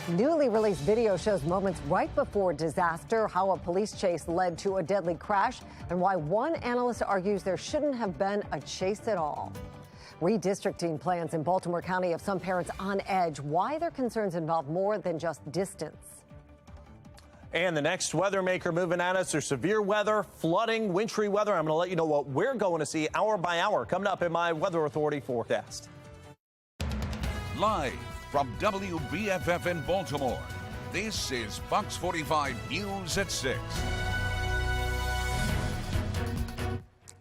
Newly released video shows moments right before disaster, how a police chase led to a deadly crash, and why one analyst argues there shouldn't have been a chase at all. Redistricting plans in Baltimore County have some parents on edge. Why their concerns involve more than just distance. And the next weather maker moving at us are severe weather, flooding, wintry weather. I'm going to let you know what we're going to see hour by hour coming up in my Weather Authority forecast. Live from WBFF in Baltimore, this is Fox 45 News at 6.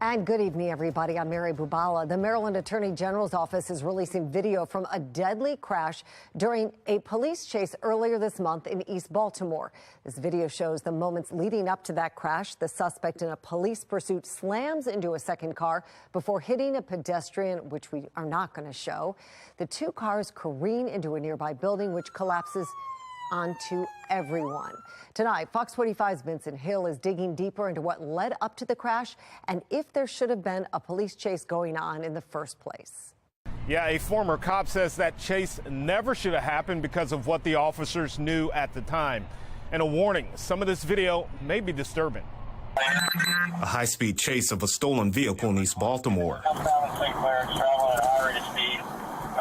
And good evening, everybody. I'm Mary Bubala. The Maryland Attorney General's office is releasing video from a deadly crash during a police chase earlier this month in East Baltimore. This video shows the moments leading up to that crash. The suspect in a police pursuit slams into a second car before hitting a pedestrian, which we are not going to show. The two cars careen into a nearby building, which collapses onto everyone. Tonight, Fox 45's Vincent Hill is digging deeper into what led up to the crash and if there should have been a police chase going on in the first place. Yeah, a former cop says that chase never should have happened because of what the officers knew at the time. And a warning, some of this video may be disturbing. A high-speed chase of a stolen vehicle in East Baltimore.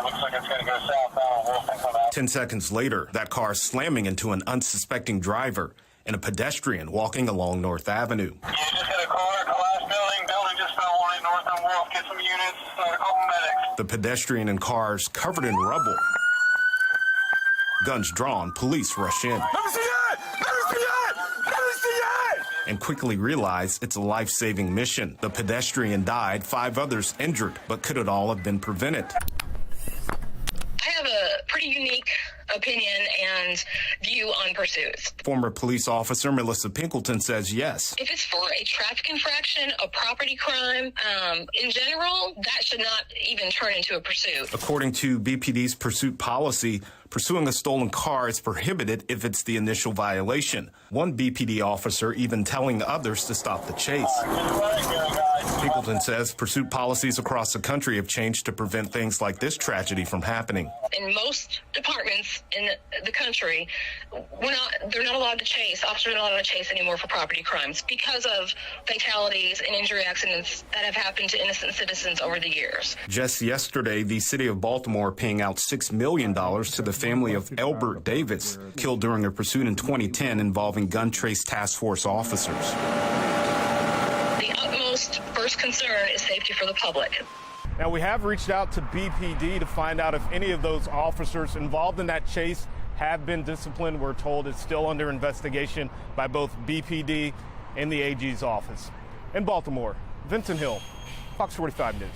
Looks like it's going to go southbound. 10 seconds later, that car slamming into an unsuspecting driver and a pedestrian walking along North Avenue. You just hit a car, collapsed building just fell on it, North and Wolf. Get some units, start a couple medics. The pedestrian and cars covered in rubble. Guns drawn, police rush in. And quickly realize it's a life-saving mission. The pedestrian died, 5 others injured, but could it all have been prevented? I have a pretty unique opinion and view on pursuits. Former police officer Melissa Pinkleton says yes. If it's for a traffic infraction, a property crime, in general, that should not even turn into a pursuit. According to BPD's pursuit policy, pursuing a stolen car is prohibited if it's the initial violation. One BPD officer even telling others to stop the chase. Pinkleton says pursuit policies across the country have changed to prevent things like this tragedy from happening. In most departments in the country, they're not allowed to chase. Officers are not allowed to chase anymore for property crimes because of fatalities and injury accidents that have happened to innocent citizens over the years. Just yesterday, the city of Baltimore paying out $6 million to the family of Elbert Davis, killed during a pursuit in 2010 involving gun trace task force officers. The utmost first concern is safety for the public. Now, we have reached out to BPD to find out if any of those officers involved in that chase have been disciplined. We're told it's still under investigation by both BPD and the AG's office. In Baltimore, Vincent Hill, Fox 45 News.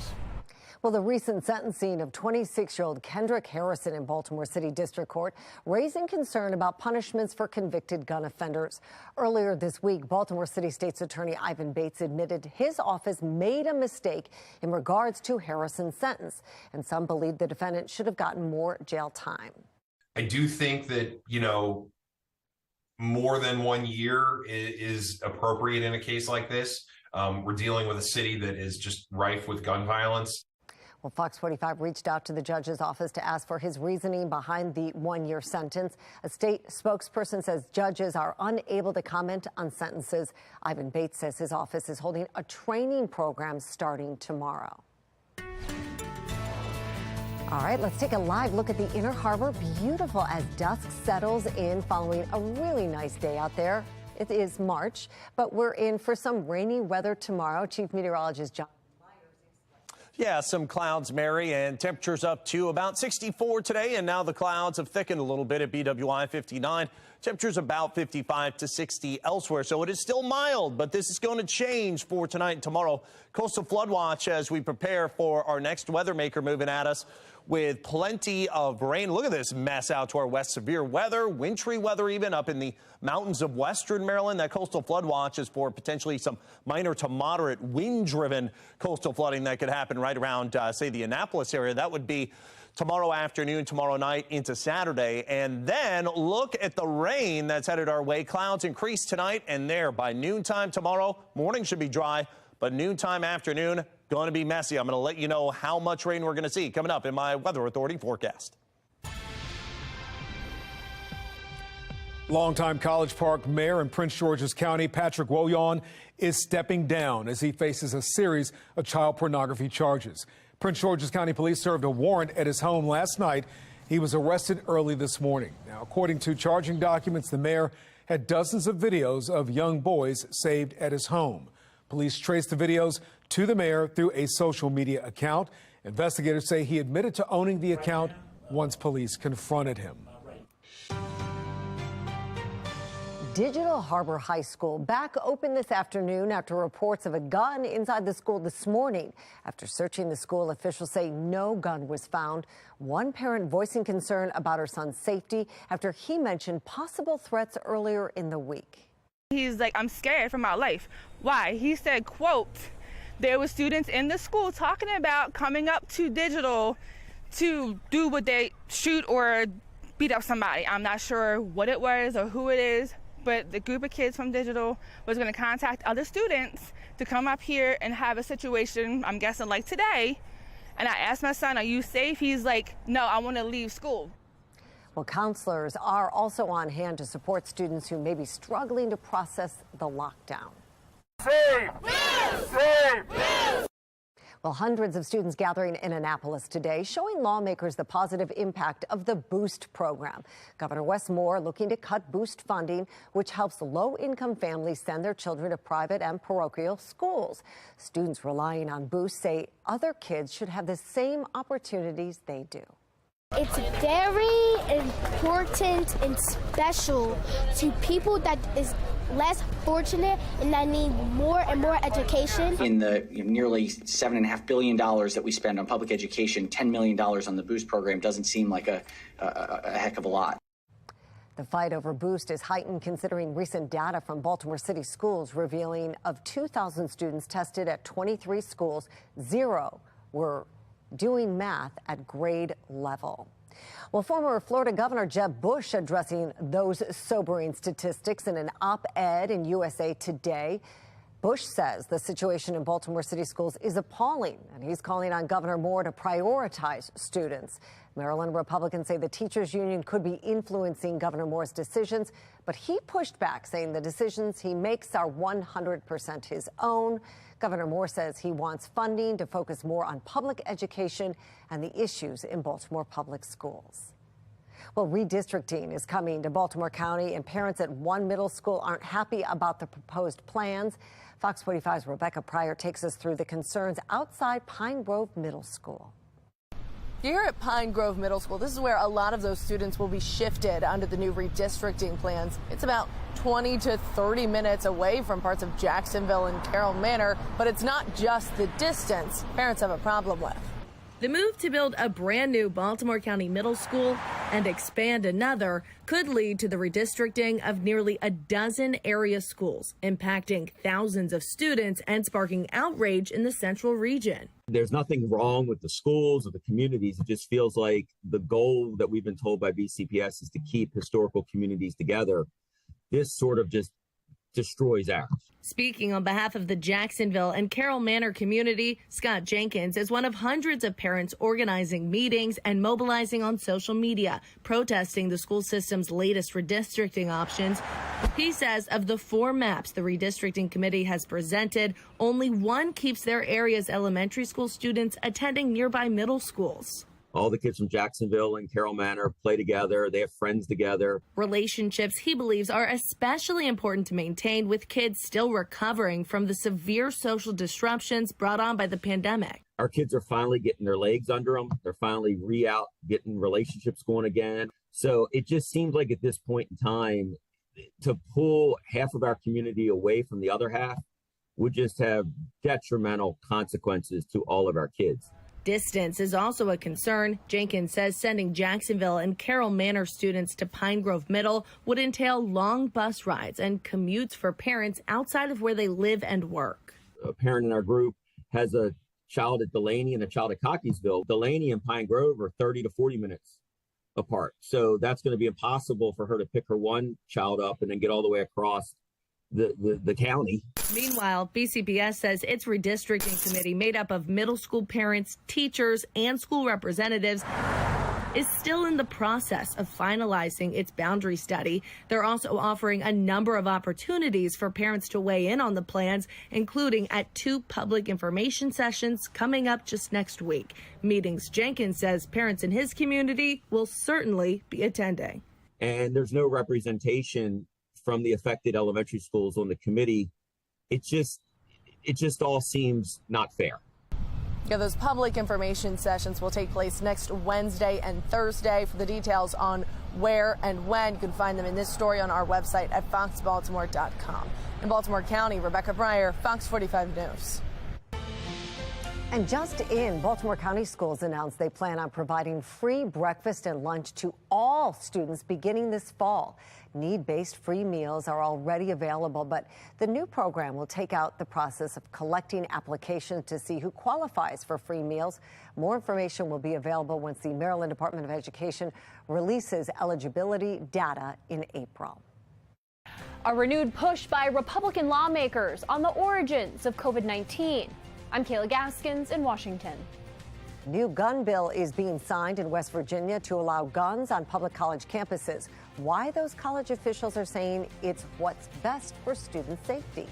Well, the recent sentencing of 26-year-old Kendrick Harrison in Baltimore City District Court raising concern about punishments for convicted gun offenders. Earlier this week, Baltimore City State's Attorney Ivan Bates admitted his office made a mistake in regards to Harrison's sentence, and some believe the defendant should have gotten more jail time. I do think that, more than 1 year is appropriate in a case like this. We're dealing with a city that is just rife with gun violence. Well, Fox 45 reached out to the judge's office to ask for his reasoning behind the 1-year sentence. A state spokesperson says judges are unable to comment on sentences. Ivan Bates says his office is holding a training program starting tomorrow. All right, let's take a live look at the Inner Harbor. Beautiful as dusk settles in following a really nice day out there. It is March, but we're in for some rainy weather tomorrow. Chief Meteorologist John. Yeah, some clouds, Mary, and temperatures up to about 64 today, and now the clouds have thickened a little bit at BWI 59. Temperatures about 55 to 60 elsewhere, so it is still mild, but this is going to change for tonight and tomorrow. Coastal flood watch as we prepare for our next weather maker moving at us with plenty of rain. Look at this mess out to our west. Severe weather, wintry weather even up in the mountains of western Maryland. That coastal flood watch is for potentially some minor to moderate wind-driven coastal flooding that could happen right around, say, the Annapolis area. That would be tomorrow afternoon, tomorrow night into Saturday. And then look at the rain that's headed our way. Clouds increase tonight and there by noontime tomorrow. Morning should be dry, but noontime, afternoon, going to be messy. I'm going to let you know how much rain we're going to see coming up in my Weather Authority forecast. Longtime College Park Mayor in Prince George's County, Patrick Woyon, is stepping down as he faces a series of child pornography charges. Prince George's County Police served a warrant at his home last night. He was arrested early this morning. Now, according to charging documents, the mayor had dozens of videos of young boys saved at his home. Police traced the videos to the mayor through a social media account. Investigators say he admitted to owning the account once police confronted him. Digital Harbor High School back open this afternoon after reports of a gun inside the school this morning. After searching the school, officials say no gun was found. One parent voicing concern about her son's safety after he mentioned possible threats earlier in the week. He's like, I'm scared for my life. Why? He said, quote, there were students in the school talking about coming up to Digital to do what they shoot or beat up somebody. I'm not sure what it was or who it is, but the group of kids from Digital was going to contact other students to come up here and have a situation, I'm guessing like today. And I asked my son, are you safe? He's like, no, I want to leave school. Well, counselors are also on hand to support students who may be struggling to process the lockdown. Safe! Safe! Well, hundreds of students gathering in Annapolis today, showing lawmakers the positive impact of the Boost program. Governor Wes Moore looking to cut Boost funding, which helps low-income families send their children to private and parochial schools. Students relying on Boost say other kids should have the same opportunities they do. It's very important and special to people that is less fortunate and that need more and more education. In the nearly $7.5 billion that we spend on public education, $10 million on the Boost program doesn't seem like a heck of a lot. The fight over Boost is heightened considering recent data from Baltimore City schools revealing of 2,000 students tested at 23 schools, 0 were doing math at grade level. Well, former Florida Governor Jeb Bush addressing those sobering statistics in an op-ed in USA Today. Bush says the situation in Baltimore City schools is appalling, and he's calling on Governor Moore to prioritize students. Maryland Republicans say the teachers union could be influencing Governor Moore's decisions, but he pushed back, saying the decisions he makes are 100% his own. Governor Moore says he wants funding to focus more on public education and the issues in Baltimore public schools. Well, redistricting is coming to Baltimore County, and parents at one middle school aren't happy about the proposed plans. Fox 45's Rebecca Pryor takes us through the concerns outside Pine Grove Middle School. Here at Pine Grove Middle School, this is where a lot of those students will be shifted under the new redistricting plans. It's about 20 to 30 minutes away from parts of Jacksonville and Carroll Manor, but it's not just the distance parents have a problem with. The move to build a brand new Baltimore County middle school and expand another could lead to the redistricting of nearly a dozen area schools, impacting thousands of students and sparking outrage in the central region. There's nothing wrong with the schools or the communities. It just feels like the goal that we've been told by BCPS is to keep historical communities together. This sort of just destroys ours. Speaking on behalf of the Jacksonville and Carroll Manor community, Scott Jenkins is one of hundreds of parents organizing meetings and mobilizing on social media, protesting the school system's latest redistricting options. He says of the 4 maps the redistricting committee has presented, only one keeps their area's elementary school students attending nearby middle schools. All the kids from Jacksonville and Carroll Manor play together. They have friends together. Relationships, he believes, are especially important to maintain with kids still recovering from the severe social disruptions brought on by the pandemic. Our kids are finally getting their legs under them. They're finally out getting relationships going again. So it just seems like at this point in time, to pull half of our community away from the other half would just have detrimental consequences to all of our kids. Distance is also a concern. Jenkins says sending Jacksonville and Carroll Manor students to Pine Grove Middle would entail long bus rides and commutes for parents outside of where they live and work. A parent in our group has a child at Delaney and a child at Cockeysville. Delaney and Pine Grove are 30 to 40 minutes apart. So that's going to be impossible for her to pick her one child up and then get all the way across the county. Meanwhile, BCPS says its redistricting committee, made up of middle school parents, teachers, and school representatives, is still in the process of finalizing its boundary study. They're also offering a number of opportunities for parents to weigh in on the plans, including at 2 public information sessions coming up just next week. Meetings Jenkins says parents in his community will certainly be attending. And there's no representation from the affected elementary schools on the committee. It just all seems not fair. Yeah, those public information sessions will take place next Wednesday and Thursday. For the details on where and when, you can find them in this story on our website at foxbaltimore.com. In Baltimore County, Rebecca Breyer, Fox 45 News. And just in, Baltimore County schools announced they plan on providing free breakfast and lunch to all students beginning this fall. Need-based free meals are already available, but the new program will take out the process of collecting applications to see who qualifies for free meals. More information will be available once the Maryland Department of Education releases eligibility data in April. A renewed push by Republican lawmakers on the origins of COVID-19. I'm Kayla Gaskins in Washington. New gun bill is being signed in West Virginia to allow guns on public college campuses. Why those college officials are saying it's what's best for student safety.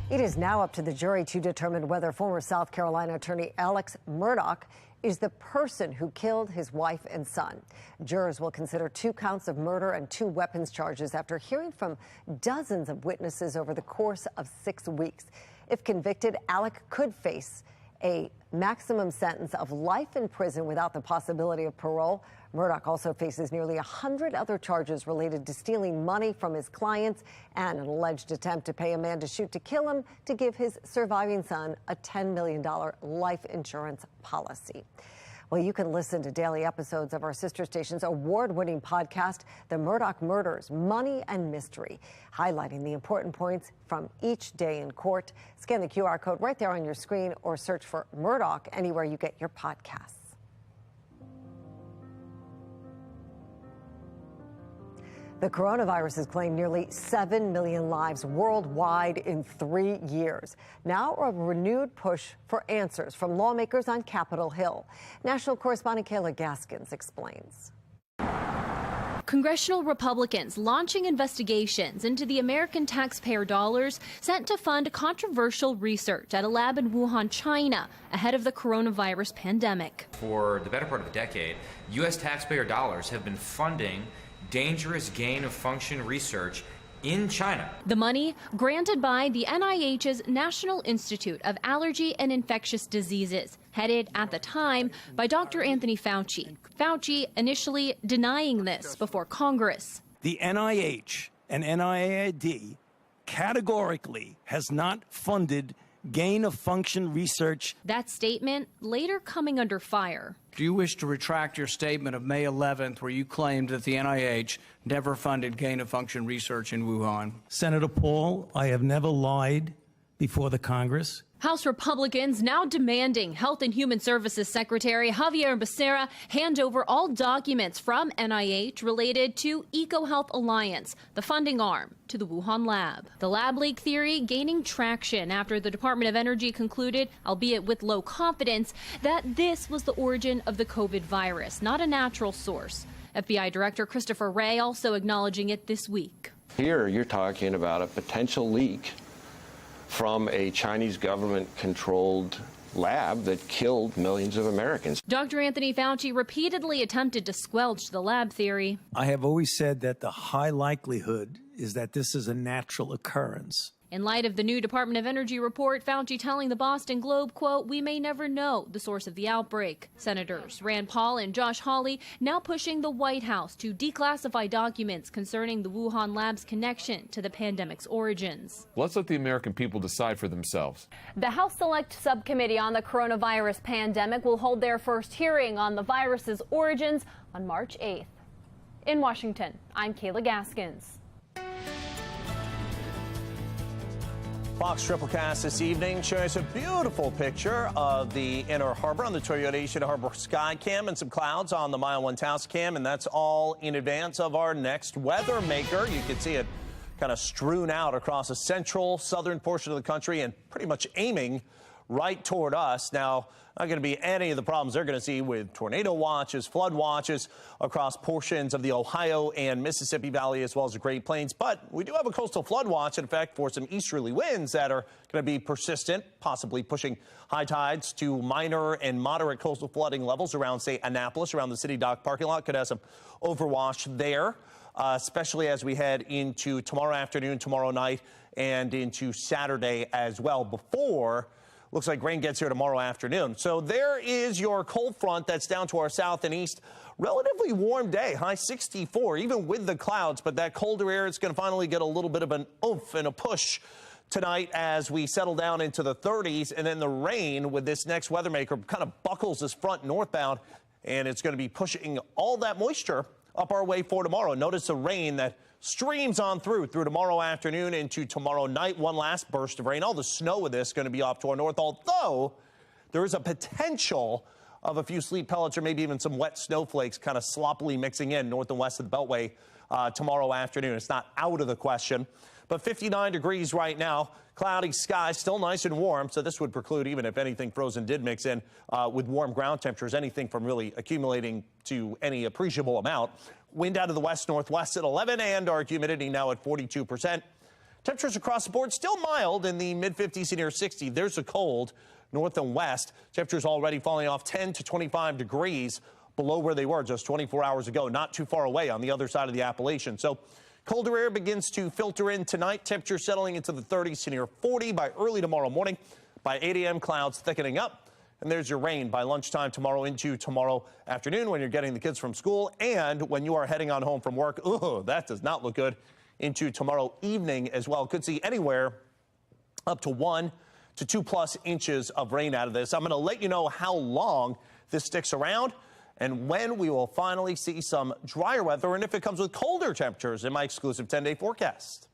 It is now up to the jury to determine whether former South Carolina attorney Alex Murdaugh is the person who killed his wife and son. Jurors will consider 2 counts of murder and 2 weapons charges after hearing from dozens of witnesses over the course of 6 weeks. If convicted, Alex could face a maximum sentence of life in prison without the possibility of parole. Murdaugh also faces nearly 100 other charges related to stealing money from his clients and an alleged attempt to pay a man to shoot to kill him to give his surviving son a $10 million life insurance policy. Well, you can listen to daily episodes of our sister station's award-winning podcast, The Murdaugh Murders, Money and Mystery, highlighting the important points from each day in court. Scan the QR code right there on your screen or search for Murdaugh anywhere you get your podcasts. The coronavirus has claimed nearly 7 million lives worldwide in 3 years. Now a renewed push for answers from lawmakers on Capitol Hill. National correspondent Kayla Gaskins explains. Congressional Republicans launching investigations into the American taxpayer dollars sent to fund controversial research at a lab in Wuhan, China, ahead of the coronavirus pandemic. For the better part of a decade, U.S. taxpayer dollars have been funding dangerous gain-of-function research in China. The money granted by the NIH's National Institute of Allergy and Infectious Diseases, headed at the time by Dr. Anthony Fauci. Fauci initially denying this before Congress. The NIH and NIAID categorically has not funded gain-of-function research. That statement later coming under fire. Do you wish to retract your statement of May 11th where you claimed that the NIH never funded gain-of-function research in Wuhan? Senator Paul, I have never lied before the Congress. House Republicans now demanding Health and Human Services Secretary Javier Becerra hand over all documents from NIH related to EcoHealth Alliance, the funding arm to the Wuhan lab. The lab leak theory gaining traction after the Department of Energy concluded, albeit with low confidence, that this was the origin of the COVID virus, not a natural source. FBI Director Christopher Wray also acknowledging it this week. Here you're talking about a potential leak from a Chinese government-controlled lab that killed millions of Americans. Dr. Anthony Fauci repeatedly attempted to squelch the lab theory. I have always said that the high likelihood is that this is a natural occurrence. In light of the new Department of Energy report, Fauci telling the Boston Globe, quote, "We may never know the source of the outbreak." Senators Rand Paul and Josh Hawley now pushing the White House to declassify documents concerning the Wuhan lab's connection to the pandemic's origins. Let's let the American people decide for themselves. The House Select Subcommittee on the coronavirus pandemic will hold their first hearing on the virus's origins on March 8th. In Washington, I'm Kayla Gaskins. Fox Triplecast this evening showing us a beautiful picture of the Inner Harbor on the Toyota Asian Harbor Sky Cam and some clouds on the Mile 1 Taos Cam, and that's all in advance of our next weather maker. You can see it kind of strewn out across the central southern portion of the country and pretty much aiming right toward us. Now, not going to be any of the problems they're going to see with tornado watches, flood watches across portions of the Ohio and Mississippi Valley, as well as the Great Plains. But we do have a coastal flood watch, in effect, for some easterly winds that are going to be persistent, possibly pushing high tides to minor and moderate coastal flooding levels around, say, Annapolis, around the City Dock parking lot. Could have some overwash there, especially as we head into tomorrow afternoon, tomorrow night, and into Saturday as well, before looks like rain gets here tomorrow afternoon. So there is your cold front that's down to our south and east. Relatively warm day, high 64, even with the clouds. But that colder air, it's going to finally get a little bit of an oomph and a push tonight as we settle down into the 30s. And then the rain with this next weather maker kind of buckles this front northbound. And it's going to be pushing all that moisture up our way for tomorrow. Notice the rain that streams on through tomorrow afternoon into tomorrow night. One last burst of rain. All the snow with this going to be off to our north, although there is a potential of a few sleet pellets or maybe even some wet snowflakes kind of sloppily mixing in north and west of the Beltway tomorrow afternoon. It's not out of the question. But 59 degrees right now, cloudy skies, still nice and warm. So this would preclude, even if anything frozen did mix in with warm ground temperatures, anything from really accumulating to any appreciable amount. Wind out of the west-northwest at 11 and our humidity now at 42%. Temperatures across the board still mild in the mid-50s and near 60. There's a cold north and west. Temperatures already falling off 10 to 25 degrees below where they were just 24 hours ago, not too far away on the other side of the Appalachian. So colder air begins to filter in tonight. Temperature settling into the 30s to near 40 by early tomorrow morning. By 8 a.m., clouds thickening up. And there's your rain by lunchtime tomorrow into tomorrow afternoon when you're getting the kids from school and when you are heading on home from work. Ooh, that does not look good. Into tomorrow evening as well. Could see anywhere up to 1 to 2+ inches of rain out of this. I'm going to let you know how long this sticks around, and when we will finally see some drier weather, and if it comes with colder temperatures in my exclusive 10-day forecast.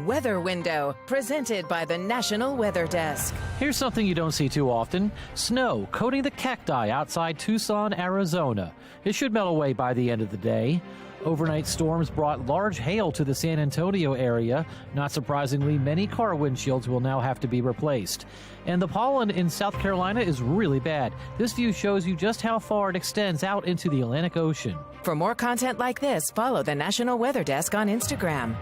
Weather Window, presented by the National Weather Desk. Here's something you don't see too often. Snow coating the cacti outside Tucson, Arizona. It should melt away by the end of the day. Overnight storms brought large hail to the San Antonio area. Not surprisingly, many car windshields will now have to be replaced. And the pollen in South Carolina is really bad. This view shows you just how far it extends out into the Atlantic Ocean. For more content like this, follow the National Weather Desk on Instagram.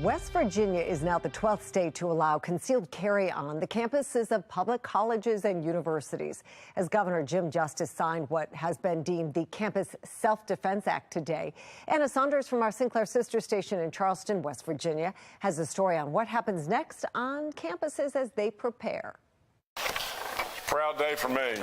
West Virginia is now the 12th state to allow concealed carry on the campuses of public colleges and universities, as Governor Jim Justice signed what has been deemed the Campus Self-Defense Act today. Anna Saunders from our Sinclair sister station in Charleston, West Virginia, has a story on what happens next on campuses as they prepare. Proud day for me.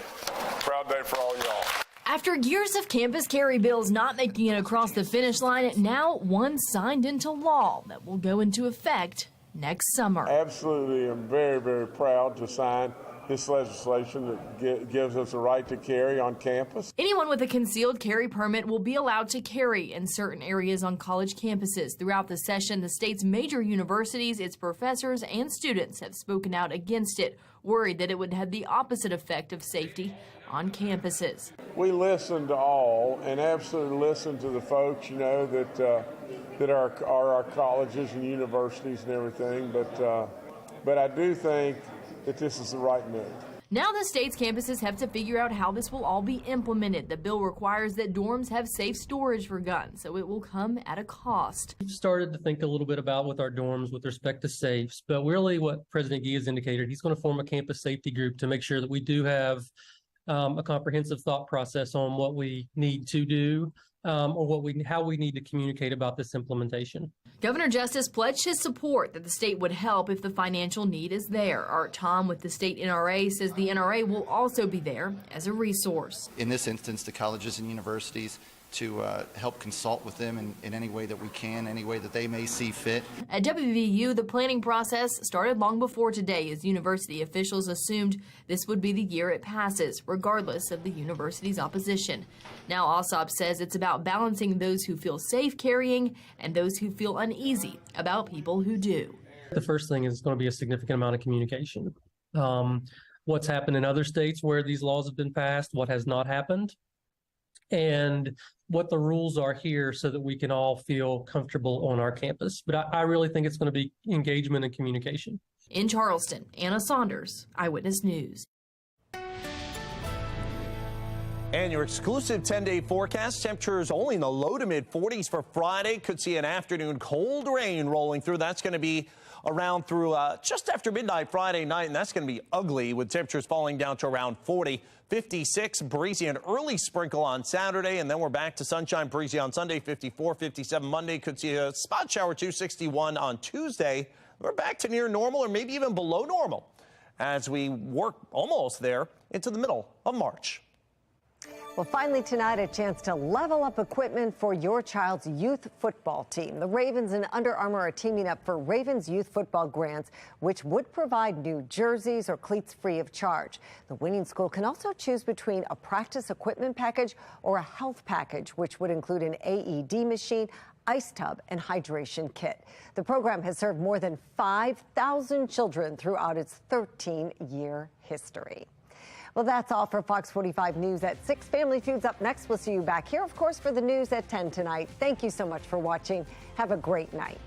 Proud day for all y'all. After years of campus carry bills not making it across the finish line, now one signed into law that will go into effect next summer. Absolutely, I'm very, very proud to sign this legislation that gives us the right to carry on campus. Anyone with a concealed carry permit will be allowed to carry in certain areas on college campuses. Throughout the session, the state's major universities, its professors, and students have spoken out against it, worried that it would have the opposite effect of safety on campuses. We listen to all and absolutely listen to the folks, you know, that are our colleges and universities and everything, but I do think that this is the right move. Now the state's campuses have to figure out how this will all be implemented. The bill requires that dorms have safe storage for guns, so it will come at a cost. We've started to think a little bit about with our dorms with respect to safes, but really what President Gee has indicated, he's going to form a campus safety group to make sure that we do have a comprehensive thought process on what we need to do or how we need to communicate about this implementation. Governor Justice pledged his support that the state would help if the financial need is there. Art Tom with the state NRA says the NRA will also be there as a resource. In this instance, the colleges and universities to help consult with them in any way that we can, any way that they may see fit. At WVU, the planning process started long before today as university officials assumed this would be the year it passes, regardless of the university's opposition. Now Alsop says it's about balancing those who feel safe carrying and those who feel uneasy about people who do. The first thing is going to be a significant amount of communication. What's happened in other states where these laws have been passed, what has not happened, and what the rules are here so that we can all feel comfortable on our campus. But I really think it's going to be engagement and communication. In Charleston, Anna Saunders, Eyewitness News. And your exclusive 10-day forecast, temperatures only in the low to mid 40s for Friday. Could see an afternoon cold rain rolling through. That's going to be around through just after midnight Friday night, and that's going to be ugly with temperatures falling down to around 40. 56, breezy, an early sprinkle on Saturday, and then we're back to sunshine, breezy on Sunday, 54, 57 Monday. Could see a spot shower, 61 on Tuesday. We're back to near normal or maybe even below normal as we work almost there into the middle of March. Well, finally tonight, a chance to level up equipment for your child's youth football team. The Ravens and Under Armour are teaming up for Ravens Youth Football Grants, which would provide new jerseys or cleats free of charge. The winning school can also choose between a practice equipment package or a health package, which would include an AED machine, ice tub, and hydration kit. The program has served more than 5,000 children throughout its 13-year history. Well, that's all for Fox 45 News at 6. Family Feud's up next. We'll see you back here, of course, for the news at 10 tonight. Thank you so much for watching. Have a great night.